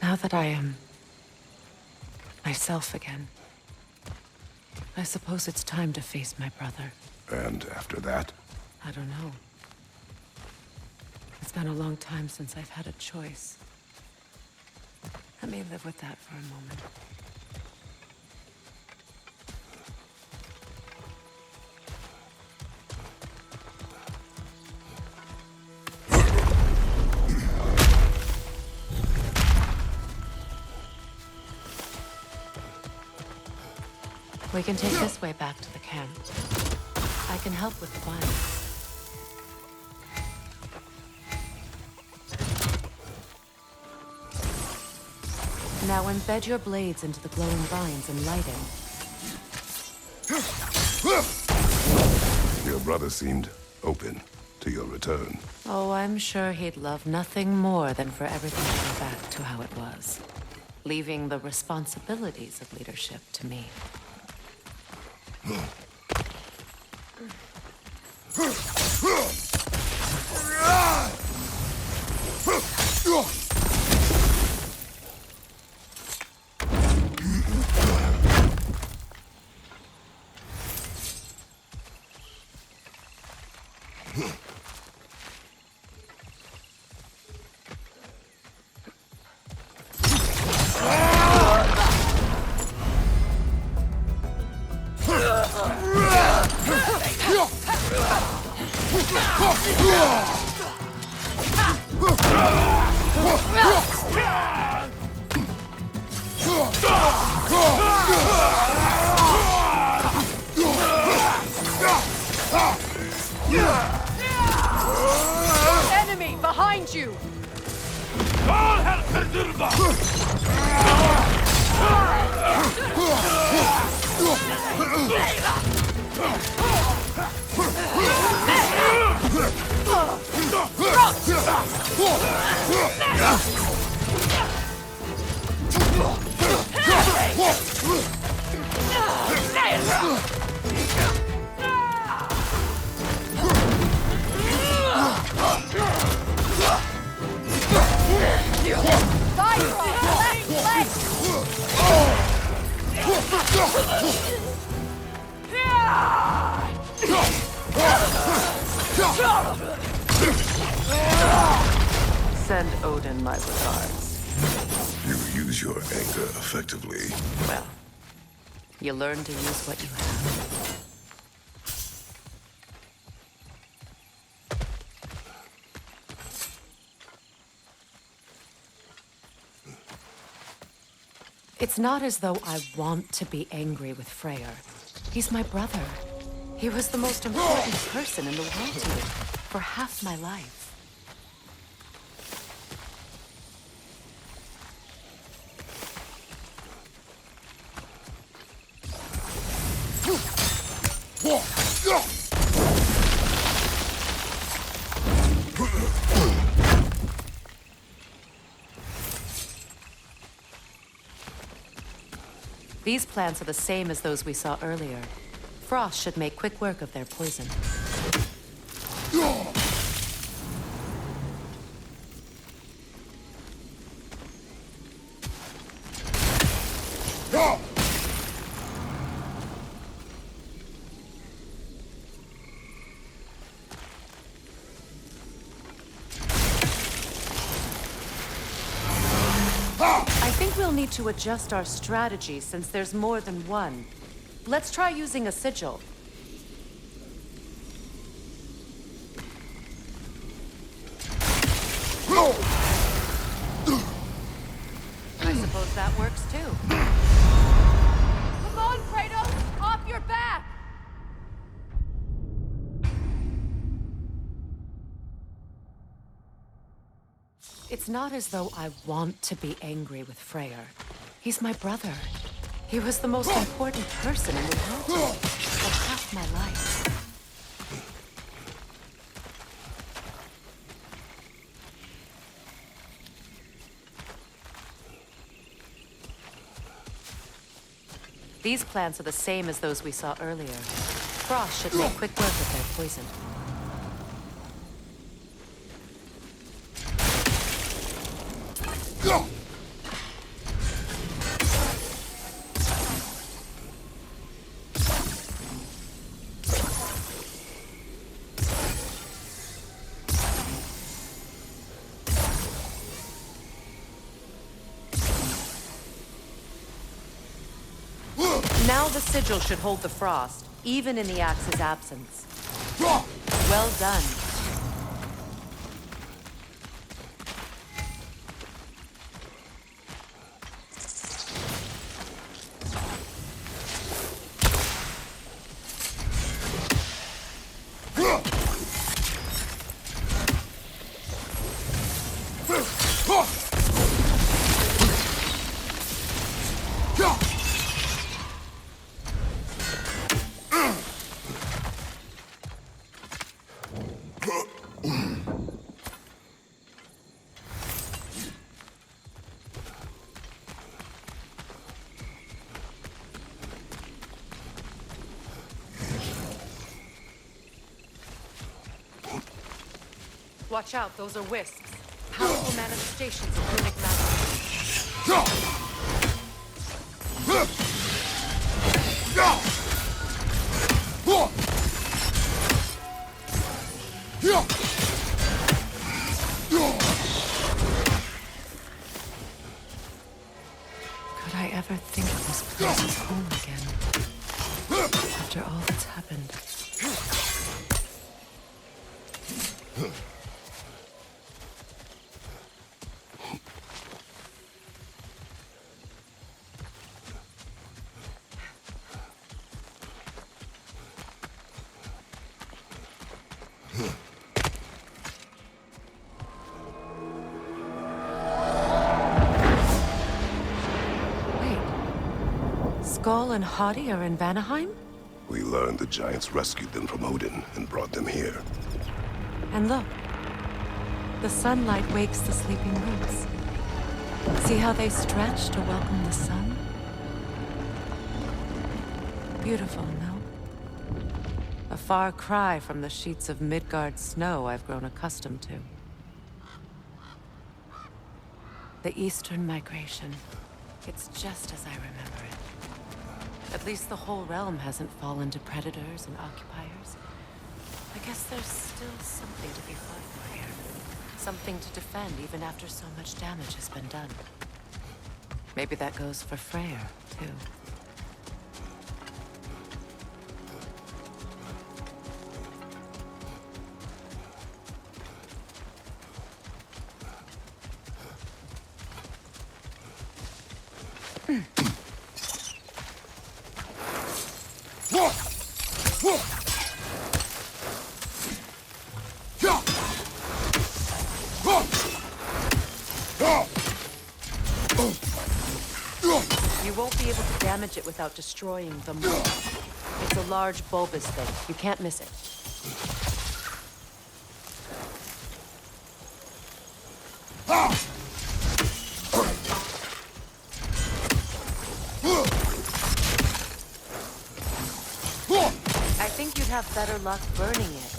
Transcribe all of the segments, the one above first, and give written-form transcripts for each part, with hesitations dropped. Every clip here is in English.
Now that I am myself again, I suppose it's time to face my brother. And after that? I don't know. It's been a long time since I've had a choice. Let me live with that for a moment. We can take this way back to the camp. I can help with the vines. Now embed your blades into the glowing vines and light it. Your brother seemed open to your return. Oh, I'm sure he'd love nothing more than for everything to go back to how it was, leaving the responsibilities of leadership to me. Enemy behind you! Send Odin my regards. You use your anger effectively. Well, you learn to use what you have. It's not as though I want to be angry with Freyr. He's my brother. He was the most important person in the world to me for half my life. These plants are the same as those we saw earlier. Frost should make quick work of their poison. I think we'll need to adjust our strategy since there's more than one. Let's try using a sigil. I suppose that works too. Come on, Kratos! Off your back! It's not as though I want to be angry with Freyr. He's my brother. He was the most important person in the world to me for half my life. These plants are the same as those we saw earlier. Frost should make quick work of their poison. Now the sigil should hold the frost, even in the axe's absence. Well done. Watch out, those are wisps. Powerful manifestations of runic magic. Could I ever think this place is home again? After all that's happened. Skull and Hadi are in Vanaheim? We learned the giants rescued them from Odin and brought them here. And look, the sunlight wakes the sleeping roots. See how they stretch to welcome the sun? Beautiful, no? A far cry from the sheets of Midgard snow I've grown accustomed to. The Eastern Migration. It's just as I remember it. At least the whole realm hasn't fallen to predators and occupiers. I guess there's still something to be fought for here. Something to defend even after so much damage has been done. Maybe that goes for Freyr, too. You won't be able to damage it without destroying the mold. It's a large bulbous thing. You can't miss it. I think you'd have better luck burning it.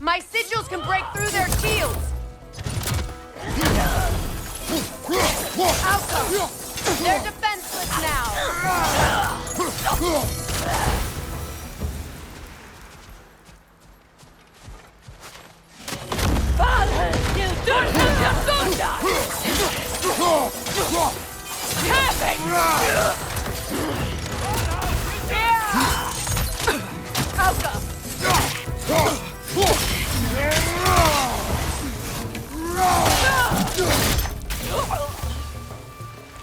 My sigils can break through their shields! Outcome! They're defenseless now! Outcome!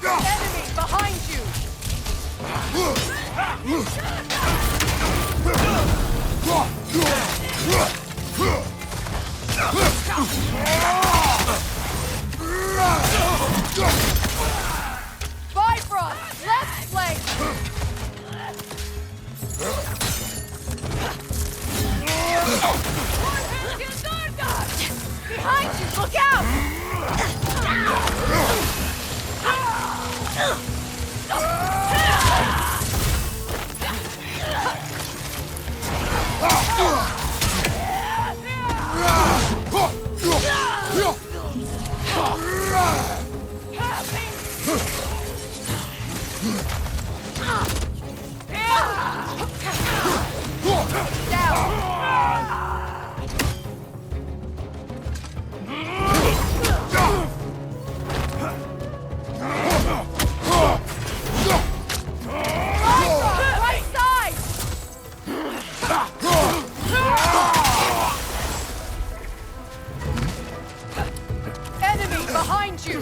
Enemy behind you! Bifrost, left flank! Behind you, look out! behind you!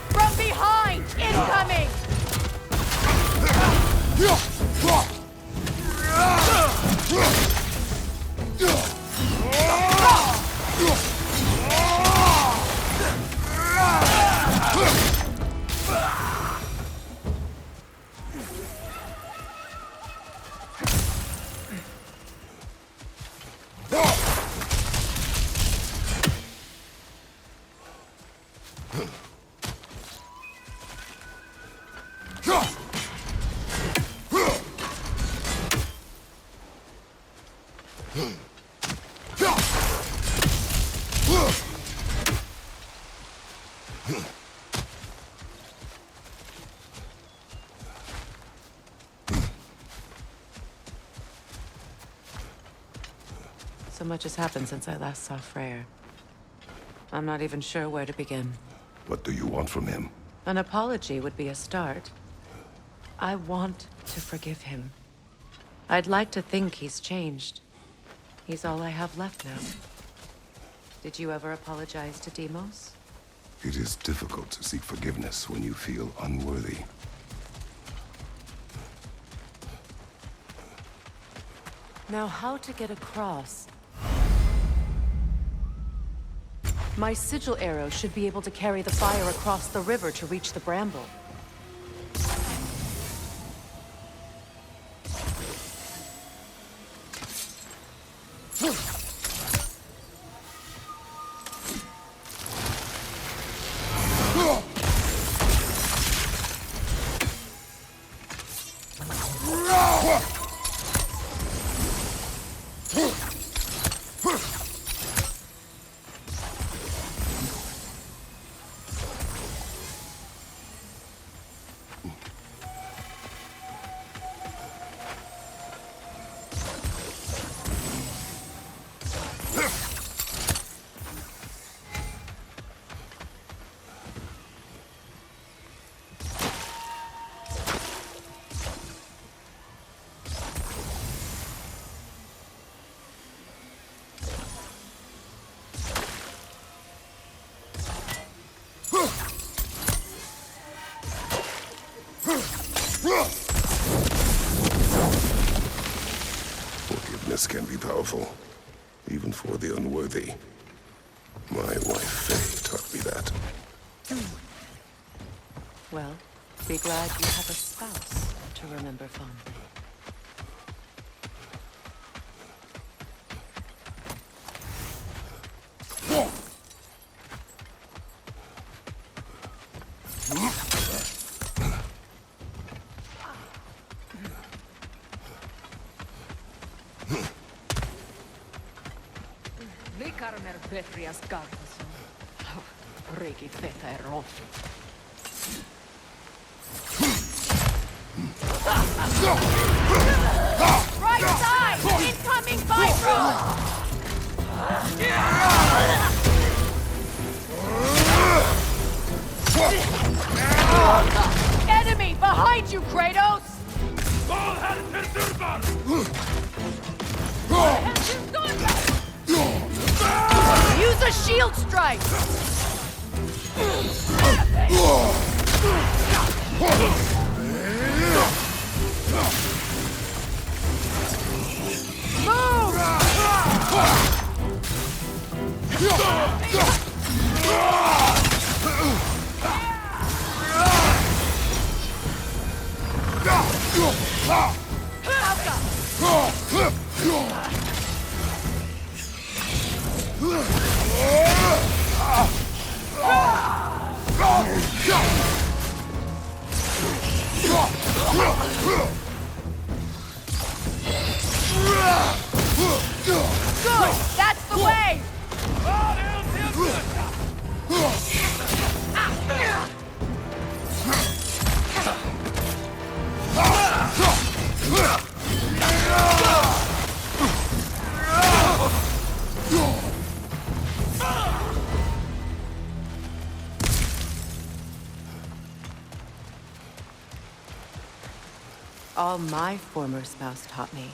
From behind! Incoming! So much has happened since I last saw Freyr. I'm not even sure where to begin. What do you want from him? An apology would be a start. I want to forgive him. I'd like to think he's changed. He's all I have left now. Did you ever apologize to Deimos? It is difficult to seek forgiveness when you feel unworthy. Now, how to get across? My sigil arrow should be able to carry the fire across the river to reach the bramble. Forgiveness can be powerful, even for the unworthy. My wife, Faye, taught me that. Well, be glad you have a spouse to remember fondly. Vikarmer Petrias Gardason. Riki Feta Ero. Right side! Incoming Viper! Enemy behind you, Kratos! Use a shield strike! Good! That's the way! All my former spouse taught me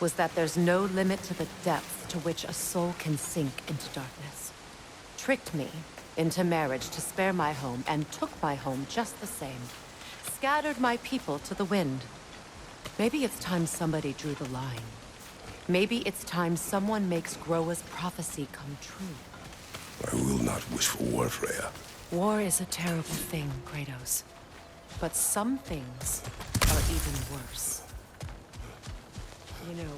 was that there's no limit to the depth to which a soul can sink into darkness. Tricked me into marriage to spare my home and took my home just the same. Scattered my people to the wind. Maybe it's time somebody drew the line. Maybe it's time someone makes Groa's prophecy come true. I will not wish for war, Freya. War is a terrible thing, Kratos. But some things are even worse. You know,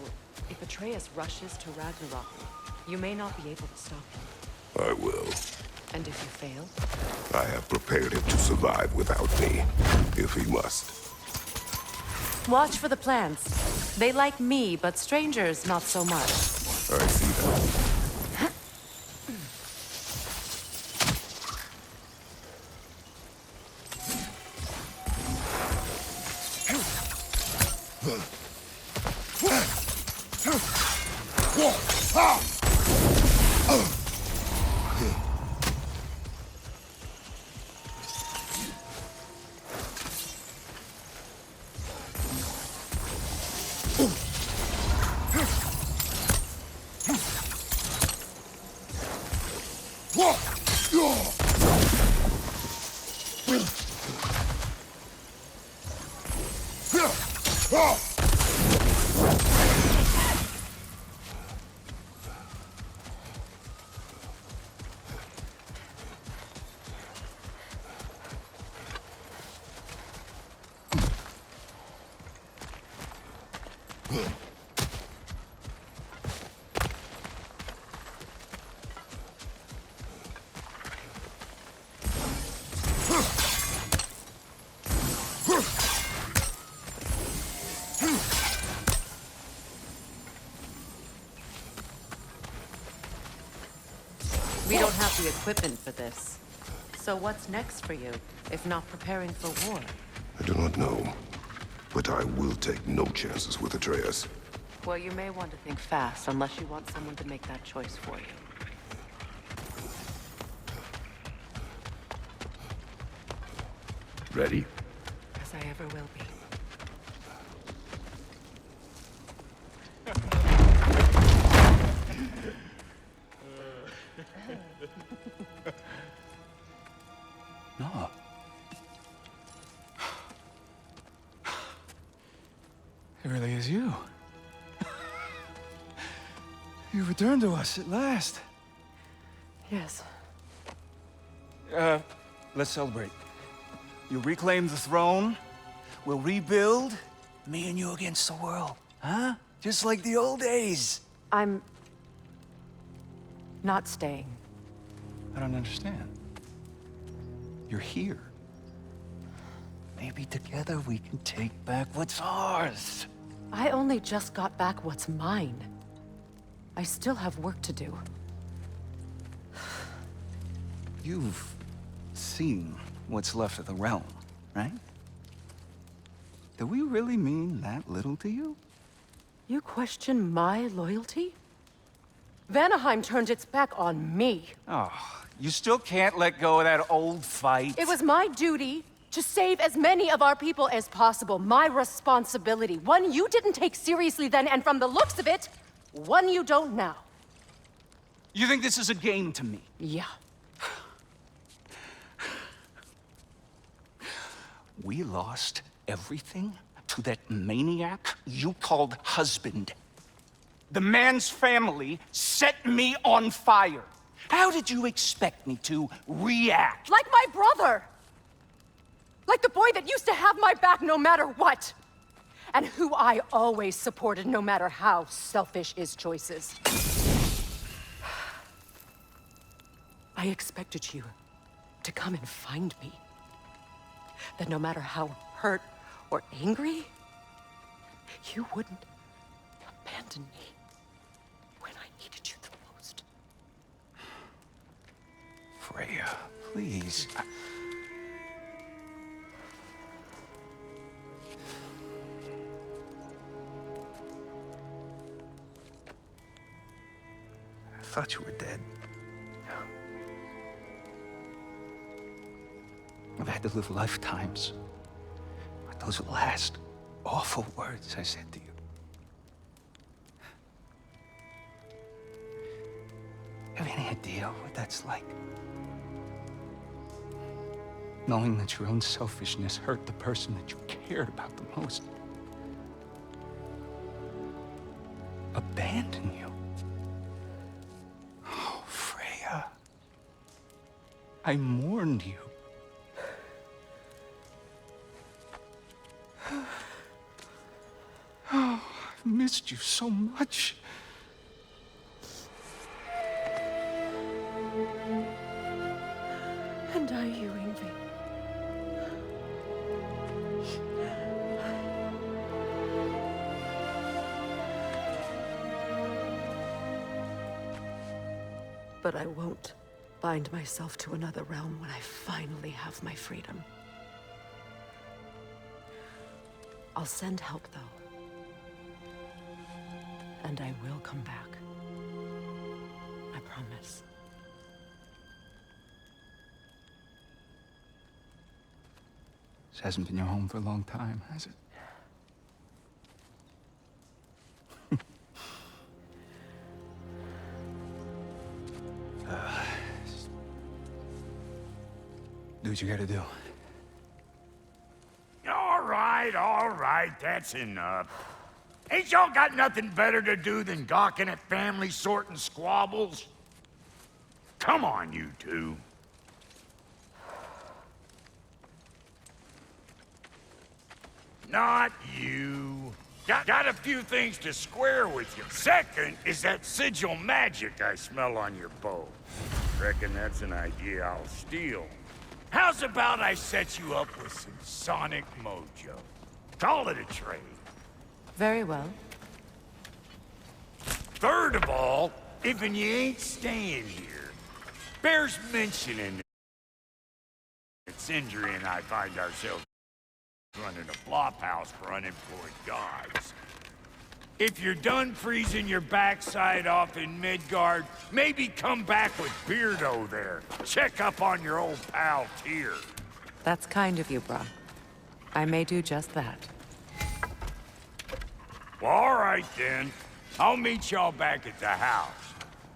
if Atreus rushes to Ragnarok, you may not be able to stop him. I will. And if you fail? I have prepared him to survive without me, if he must. Watch for the plants. They like me, but strangers not so much. I see that. We don't have the equipment for this. So what's next for you, if not preparing for war? I do not know, but I will take no chances with Atreus. Well, you may want to think fast, unless you want someone to make that choice for you. Ready? As I ever will be. No. It really is you. You returned to us at last. Yes. Let's celebrate. You reclaim the throne. We'll rebuild. Me and you against the world. Huh? Just like the old days. I'm... not staying. I don't understand. You're here. Maybe together we can take back what's ours. I only just got back what's mine. I still have work to do. You've seen what's left of the realm, right? Do we really mean that little to you? You question my loyalty? Vanaheim turned its back on me. Oh, you still can't let go of that old fight. It was my duty to save as many of our people as possible. My responsibility. One you didn't take seriously then, and from the looks of it, one you don't now. You think this is a game to me? Yeah. We lost everything to that maniac you called husband. The man's family set me on fire. How did you expect me to react? Like my brother! Like the boy that used to have my back no matter what! And who I always supported no matter how selfish his choices. I expected you to come and find me. That no matter how hurt or angry, you wouldn't abandon me when I needed you the most. Freya, please. I thought you were dead. I've had to live lifetimes, but those will last. awful words I said to you. Have any idea what that's like? Knowing that your own selfishness hurt the person that you cared about the most. Abandon you. Oh, Freya. I mourned you. Oh, I've missed you so much. And are you, Ingvi? But I won't bind myself to another realm when I finally have my freedom. I'll send help, though. And I will come back. I promise. This hasn't been your home for a long time, has it? Do what you gotta do. All right, that's enough. Ain't y'all got nothing better to do than gawking at family sorting squabbles? Come on, you two. Not you. Got a few things to square with you. Second is that sigil magic I smell on your bow. Reckon that's an idea I'll steal. How's about I set you up with some sonic mojo? Call it a trade. Very well. Third of all, if you ain't staying here, bears mentioning that Sindri and I find ourselves running a flop house for unemployed guards. If you're done freezing your backside off in Midgard, maybe come back with Beardo there. Check up on your old pal Tyr. That's kind of you, Brock. I may do just that. Well, all right then. I'll meet y'all back at the house.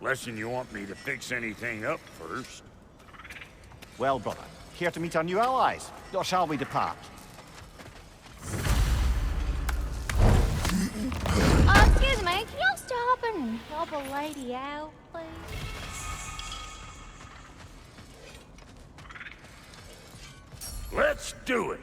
Lesson you want me to fix anything up first. Well, brother, here to meet our new allies, or shall we depart? Excuse me, can y'all stop and help a lady out, please? Let's do it.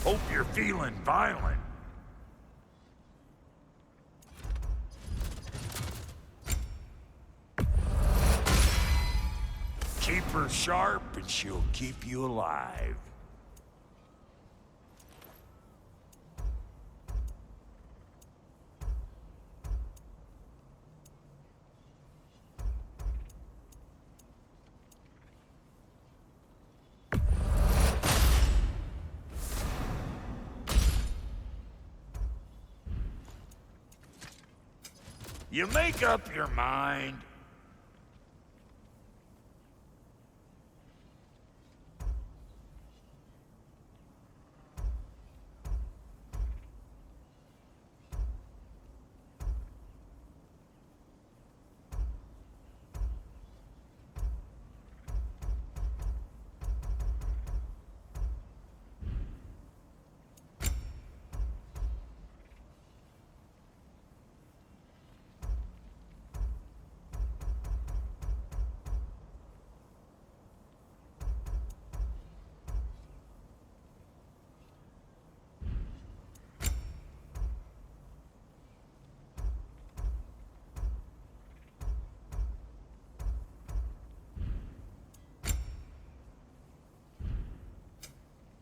Hope you're feeling violent. Keep her sharp and she'll keep you alive. You make up your mind.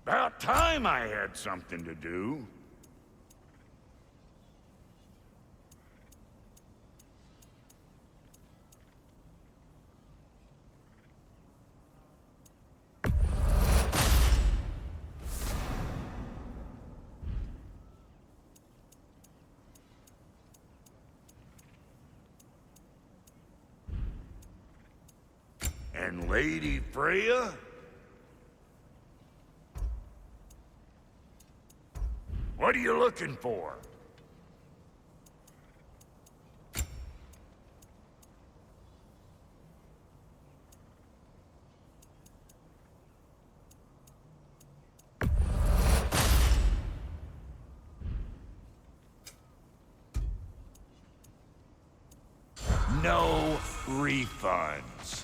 About time I had something to do. And Lady Freya? What are you looking for? No refunds.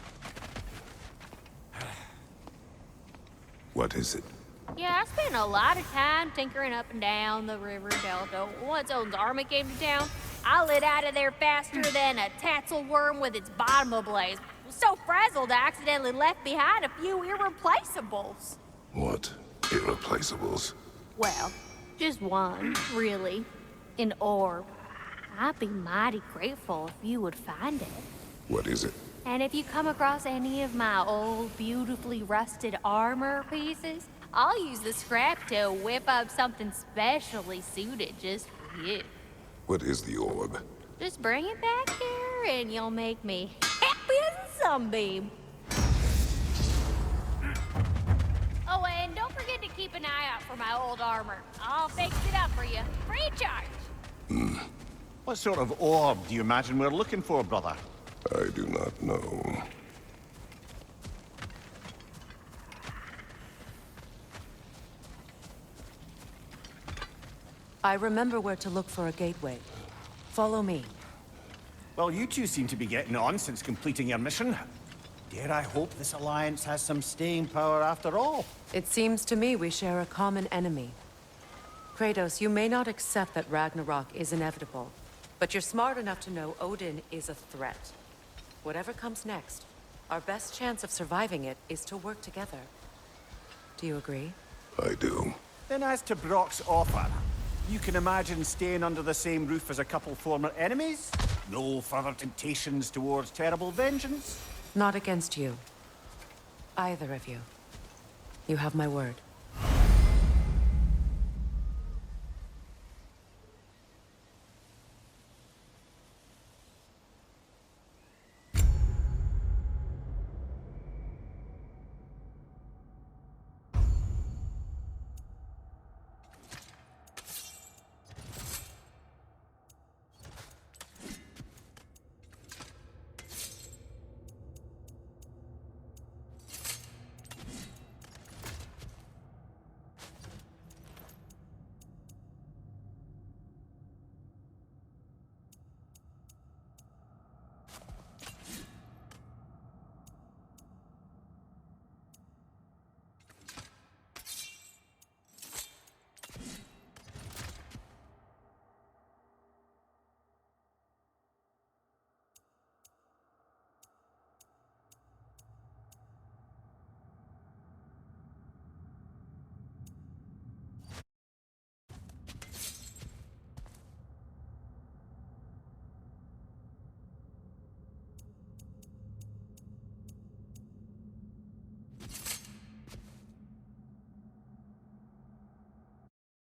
What is it? Yeah, I spent a lot of time tinkering up and down the river delta. Once Odin's army came to town, I lit out of there faster than a tassel worm with its bottom ablaze. Was so frazzled I accidentally left behind a few irreplaceables. What irreplaceables? Well, just one, really. An orb. I'd be mighty grateful if you would find it. What is it? And if you come across any of my old, beautifully rusted armor pieces, I'll use the scrap to whip up something specially suited just for you. What is the orb? Just bring it back here and you'll make me happy as a sunbeam. Oh, and don't forget to keep an eye out for my old armor. I'll fix it up for you, free of charge. What sort of orb do you imagine we're looking for, brother? I do not know. I remember where to look for a gateway. Follow me. Well, you two seem to be getting on since completing your mission. Dare I hope this alliance has some staying power after all? It seems to me we share a common enemy. Kratos, you may not accept that Ragnarok is inevitable, but you're smart enough to know Odin is a threat. Whatever comes next, our best chance of surviving it is to work together. Do you agree? I do. Then as to Brock's offer, you can imagine staying under the same roof as a couple former enemies? No further temptations towards terrible vengeance? Not against you. Either of you. You have my word.